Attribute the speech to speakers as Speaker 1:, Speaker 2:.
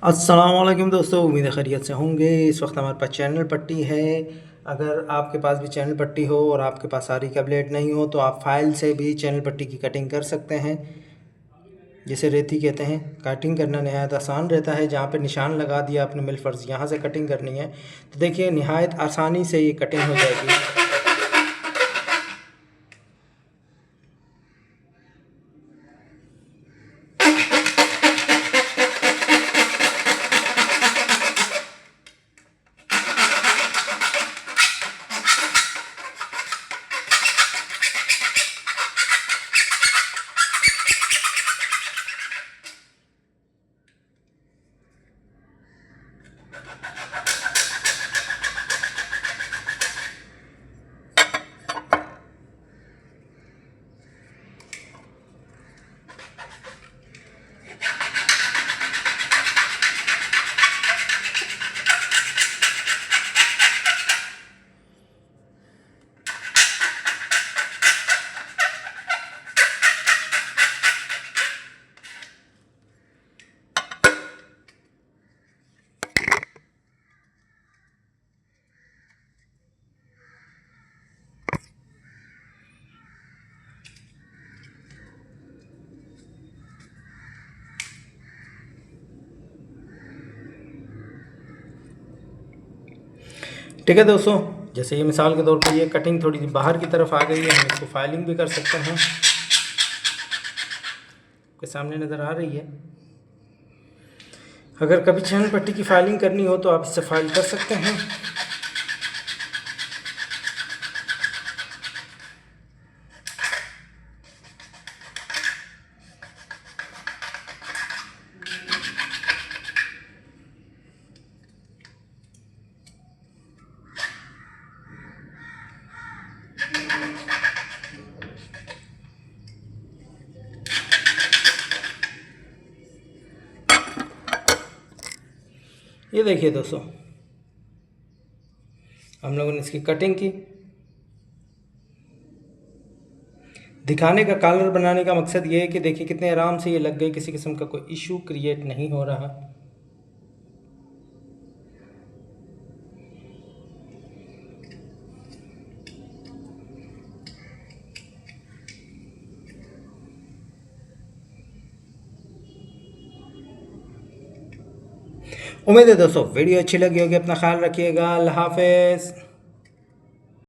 Speaker 1: अस्सलाम वालेकुम दोस्तों, उम्मीद है खैरियत से होंगे। इस वक्त हमारे पास चैनल पट्टी है। अगर आपके पास भी चैनल पट्टी हो और आपके पास सारी का ब्लेड नहीं हो तो आप फाइल से भी चैनल पट्टी की कटिंग कर सकते हैं, जिसे रेती कहते हैं। कटिंग करना नहायत आसान रहता है। जहाँ पे निशान लगा दिया आपने मिल फर्ज, यहाँ से कटिंग करनी है तो देखिए नहायत आसानी से ये कटिंग हो जाएगी। ठीक है दोस्तों, जैसे ये मिसाल के तौर पर ये कटिंग थोड़ी सी बाहर की तरफ आ गई है, हम इसको फाइलिंग भी कर सकते हैं। के सामने नज़र आ रही है। अगर कभी चैनल पट्टी की फाइलिंग करनी हो तो आप इससे फाइल कर सकते हैं। ये देखिए दोस्तों, हम लोगों ने इसकी कटिंग की। दिखाने का, कॉलर बनाने का मकसद ये है कि देखिए कितने आराम से ये लग गई, किसी किस्म का कोई इशू क्रिएट नहीं हो रहा। उम्मीद है दोस्तों वीडियो अच्छी लगी होगी। अपना ख्याल रखिएगा। अल्लाह हाफ़िज़।